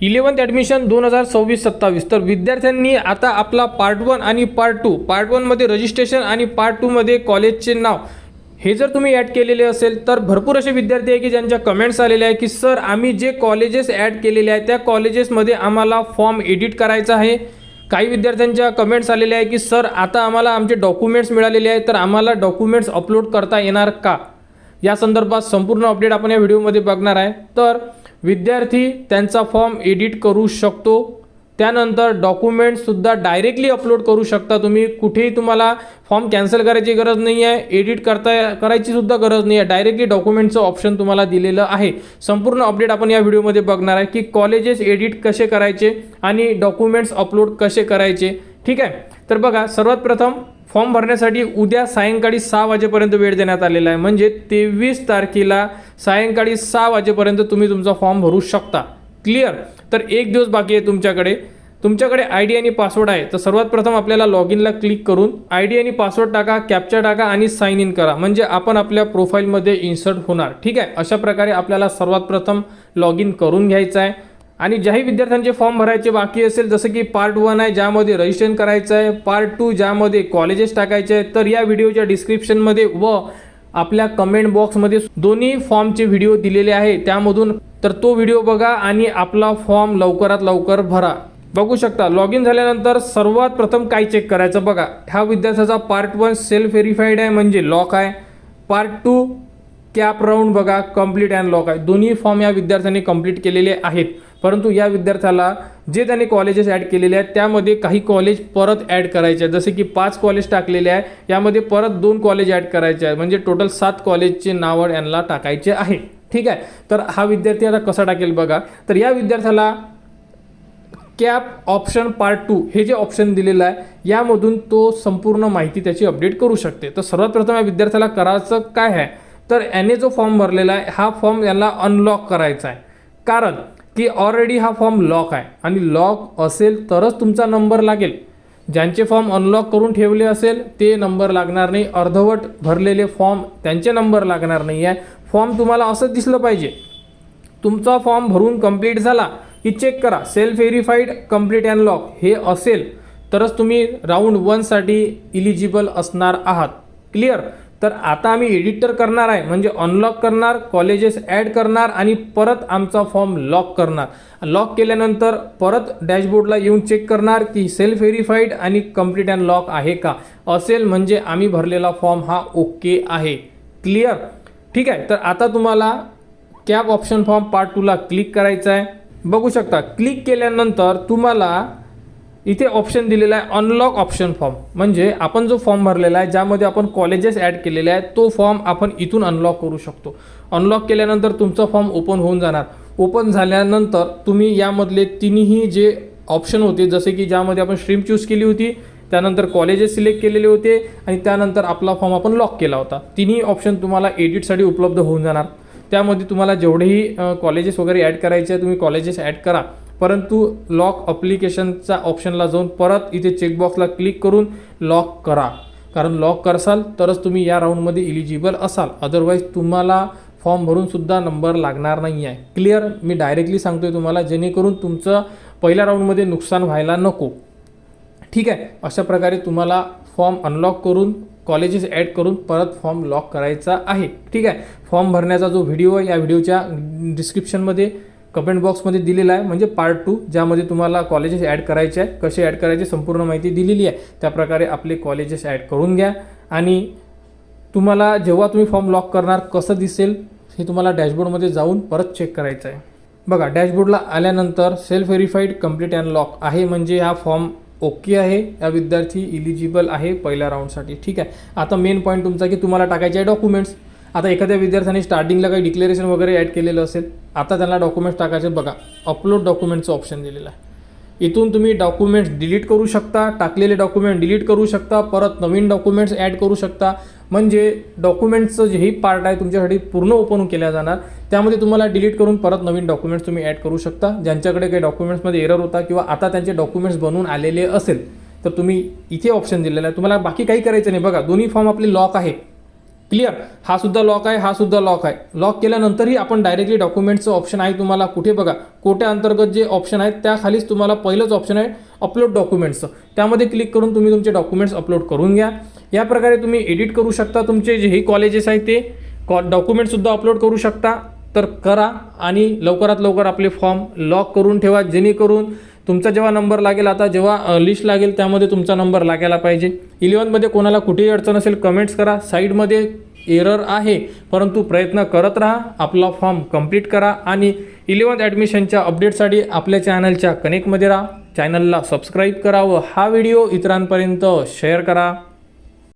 11th admission 2026-27. तर विद्यार्थ्यांनी आता आपला पार्ट 1 आणि पार्ट 2, पार्ट 1मध्ये रजिस्ट्रेशन आणि पार्ट 2मध्ये कॉलेजचे नाव हे जर तुम्ही ॲड केलेले असेल तर भरपूर असे विद्यार्थी आहे की ज्यांच्या कमेंट्स आलेल्या आहे की सर आम्ही जे कॉलेजेस ॲड केलेले आहे त्या कॉलेजेसमध्ये आम्हाला फॉर्म एडिट करायचा आहे. काही विद्यार्थ्यांच्या कमेंट्स आलेल्या आहे की सर आता आम्हाला आमचे डॉक्युमेंट्स मिळालेले आहे तर आम्हाला डॉक्युमेंट्स अपलोड करता येणार का. या संदर्भात संपूर्ण अपडेट आपण या व्हिडिओमध्ये बघणार आहे. तर विद्यार्थी त्यांचा फॉर्म एडिट करू शकतो, त्यानंतर डॉक्युमेंट्ससुद्धा डायरेक्टली अपलोड करू शकता तुम्ही. कुठेही तुम्हाला फॉर्म कॅन्सल करायची गरज नाही आहे, एडिट करायची सुद्धा गरज नाही आहे. डायरेक्टली डॉक्युमेंटचं ऑप्शन तुम्हाला दिलेलं आहे. संपूर्ण अपडेट आपण या व्हिडिओमध्ये बघणार आहे की कॉलेजेस एडिट कसे करायचे आणि डॉक्युमेंट्स अपलोड कसे करायचे. ठीक आहे, तर बघा सर्वात प्रथम फॉर्म भरण्यासाठी उद्या सायंकाळी 6 वाजेपर्यंत वेळ देण्यात आलेला आहे. म्हणजे 23 तारखेला सायंकाळी 6 वाजेपर्यंत तुम्ही तुमचा फॉर्म भरू शकता. क्लिअर. तर एक दिवस बाकी आहे तुमच्याकडे आय डी आणि पासवर्ड आहे. तर सर्वात प्रथम आपल्याला लॉग इनला क्लिक करून आय डी आणि पासवर्ड टाका, कॅप्चा टाका आणि साइन इन करा. म्हणजे आपण आपल्या प्रोफाईलमध्ये इन्सर्ट होणार. ठीक आहे, अशा प्रकारे आपल्याला सर्वात प्रथम लॉग इन करून घ्यायचं आहे. आणि ज्याही विद्यार्थ्यांचे फॉर्म भरायचे बाकी असेल, जसं की पार्ट 1 आहे ज्यामध्ये रजिस्ट्रेशन करायचं आहे, पार्ट 2 ज्यामध्ये कॉलेजेस टाकायचे आहेत, तर या व्हिडिओच्या डिस्क्रिप्शनमध्ये व आपल्या कमेंट बॉक्समध्ये दोन्ही फॉर्मचे व्हिडिओ दिलेले आहे त्यामधून, तर तो व्हिडिओ बघा आणि आपला फॉर्म लवकरात लवकर भरा. बघू शकता लॉग इन झाल्यानंतर सर्वात प्रथम काय चेक करायचं बघा. ह्या विद्यार्थ्याचा पार्ट 1 सेल्फ व्हेरीफाईड आहे म्हणजे लॉक आहे. पार्ट 2 कॅप राऊंड बघा कंप्लीट अँड लॉक आहे. दोन्ही फॉर्म या विद्यार्थ्यांनी कंप्लीट केलेले आहेत. परंतु या विद्यार्थ्याला जे त्यांनी कॉलेजेस ॲड केलेले आहेत त्यामध्ये काही कॉलेज परत ॲड करायचे आहेत. जसे की 5 कॉलेज टाकलेले आहे, यामध्ये परत 2 कॉलेज ॲड करायचे आहेत. म्हणजे टोटल 7 कॉलेजचे नावं यांना टाकायचे आहे. ठीक आहे, तर हा विद्यार्थी आता कसा टाकेल बघा. तर या विद्यार्थ्याला कॅप ऑप्शन पार्ट 2 हे जे ऑप्शन दिलेलं आहे यामधून तो संपूर्ण माहिती त्याची अपडेट करू शकते. तर सर्वात प्रथम या विद्यार्थ्याला करायचं काय आहे, तर याने जो फॉर्म भरलेला आहे हा फॉर्म याला अनलॉक करायचा आहे. कारण की ऑलरेडी हा फॉर्म लॉक आहे आणि लॉक असेल तरच तुमचा नंबर लागेल. ज्यांचे फॉर्म अनलॉक करून ठेवले असेल ते नंबर लागणार नाही. अर्धवट भरलेले फॉर्म त्यांचे नंबर लागणार नाही आहे. फॉर्म तुम्हाला असंच दिसलं पाहिजे. तुमचा फॉर्म भरून कंप्लीट झाला की चेक करा self verified complete and lock हे असेल तरच तुम्ही राऊंड 1 साठी इलिजिबल असणार आहात. क्लिअर. तर आता आम्ही एडिटर करणार आहे म्हणजे अनलॉक करणार, कॉलेजेस ॲड करणार आणि परत आमचा फॉर्म लॉक करणार. लॉक केल्यानंतर परत डॅशबोर्डला येऊन चेक करणार की सेल्फ व्हेरीफाईड आणि कंप्लीट अँड लॉक आहे का. असेल म्हणजे आम्ही भरलेला फॉर्म हा ओके आहे. क्लिअर. ठीक आहे, तर आता तुम्हाला कॅप ऑप्शन फॉर्म पार्ट 2ला क्लिक करायचं आहे. बघू शकता क्लिक केल्यानंतर तुम्हाला इथे ऑप्शन दिलेला आहे अनलॉक ऑप्शन फॉर्म. म्हणजे आपण जो फॉर्म भरलेला आहे ज्यामध्ये आपण कॉलेजेस ॲड केलेले आहेत तो फॉर्म आपण इथून अनलॉक करू शकतो. अनलॉक केल्यानंतर तुमचा फॉर्म ओपन होऊन जाणार. ओपन झाल्यानंतर तुम्ही यामधले तिन्ही जे ऑप्शन होते जसे की ज्यामध्ये आपण स्ट्रीम चूज केली होती, त्यानंतर कॉलेजेस सिलेक्ट केलेले होते आणि त्यानंतर आपला फॉर्म आपण लॉक केला होता, तिन्ही ऑप्शन तुम्हाला एडिटसाठी उपलब्ध होऊन जाणार. त्यामध्ये तुम्हाला जेवढेही कॉलेजेस वगैरे ॲड करायचे आहे तुम्ही कॉलेजेस ॲड करा. परंतु लॉक ॲप्लिकेशनचा ऑप्शनला जाऊन परत इथे चेकबॉक्सला क्लिक करून लॉक करा. कारण लॉक करसाल तरच तुम्ही या राऊंडमध्ये इलिजिबल असाल, अदरवाईज तुम्हाला फॉर्म भरूनसुद्धा नंबर लागणार नाही आहे. क्लिअर. मी डायरेक्टली सांगतो आहे तुम्हाला जेणेकरून तुमचं पहिल्या राऊंडमध्ये नुकसान व्हायला नको. ठीक आहे, अशा प्रकारे तुम्हाला फॉर्म अनलॉक करून कॉलेजेस ॲड करून परत फॉर्म लॉक करायचा आहे. ठीक आहे, फॉर्म भरण्याचा जो व्हिडिओ आहे या व्हिडिओच्या डिस्क्रिप्शनमध्ये कमेंट बॉक्समध्ये दिलेला आहे. म्हणजे पार्ट 2 ज्यामध्ये तुम्हाला कॉलेजेस ॲड करायचे आहे, कसे ॲड करायचे संपूर्ण माहिती दिलेली आहे. त्याप्रकारे आपले कॉलेजेस ॲड करून घ्या. आणि तुम्हाला जेव्हा तुम्ही फॉर्म लॉक करणार कसं दिसेल हे तुम्हाला डॅशबोर्डमध्ये जाऊन परत चेक करायचं आहे. बघा डॅशबोर्डला आल्यानंतर self verified complete and lock आहे म्हणजे हा फॉर्म ओके आहे, या विद्यार्थी इलिजिबल आहे पहिल्या राऊंडसाठी. ठीक आहे, आता मेन पॉईंट तुमचा की तुम्हाला टाकायचे आहे डॉक्युमेंट्स. आता एखाद्या विद्यार्थ्याने स्टार्टिंगला काही डिक्लेरेशन वगैरे ॲड केलेलं असेल, आता त्यांना डॉक्युमेंट्स टाकायचे. बघा अपलोड डॉक्युमेंटचं ऑप्शन दिलेलं आहे. इथून तुम्ही डॉक्युमेंट्स डिलीट करू शकता, टाकलेले डॉक्युमेंट डिलीट करू शकता, परत नवीन डॉक्युमेंट्स ॲड करू शकता. म्हणजे डॉक्युमेंट्सचं जेही पार्ट आहे तुमच्यासाठी पूर्ण ओपन केला जाणार, त्यामध्ये तुम्हाला डिलीट करून परत नवीन डॉक्युमेंट्स तुम्ही ॲड करू शकता. ज्यांच्याकडे काही डॉक्युमेंट्समध्ये एरर होता किंवा आता त्यांचे डॉक्युमेंट्स बनवून आलेले असेल तर तुम्ही इथे ऑप्शन दिलेला आहे. तुम्हाला बाकी काही करायचं नाही. बघा दोन्ही फॉर्म आपले लॉक आहे. क्लिअर. हा सुद्धा लॉक आहे, हा सुद्धा लॉक आहे. लॉक केल्यानंतरही आपण डायरेक्टली डॉक्युमेंटचं ऑप्शन आहे तुम्हाला कुठे बघा, कोट्या अंतर्गत जे ऑप्शन आहेत त्याखालीच तुम्हाला पहिलंच ऑप्शन आहे अपलोड डॉक्युमेंट्सचं. त्यामध्ये क्लिक करून तुम्ही तुमचे डॉक्युमेंट्स अपलोड करून घ्या. या प्रकारे तुम्ही एडिट करू शकता तुमचे जेही कॉलेजेस आहेत ते डॉक्युमेंटसुद्धा अपलोड करू शकता. तर करा आणि लवकरात लवकर आपले फॉर्म लॉक करून ठेवा, जेणेकरून तुमचा जेव्हा नंबर लागेल, आता जेव्हा लिस्ट लागेल त्यामध्ये तुमचा नंबर लागायला पाहिजे. 11मध्ये कोणाला कुठेही अडचण असेल कमेंट्स करा. साईडमध्ये एरर आहे परंतु प्रयत्न करत राहा, आपला फॉर्म कंप्लीट करा आणि 11th ॲडमिशनच्या अपडेटसाठी आपल्या चॅनलच्या कनेक्टमध्ये राहा. चॅनलला सबस्क्राईब करा व हा व्हिडिओ इतरांपर्यंत शेअर करा.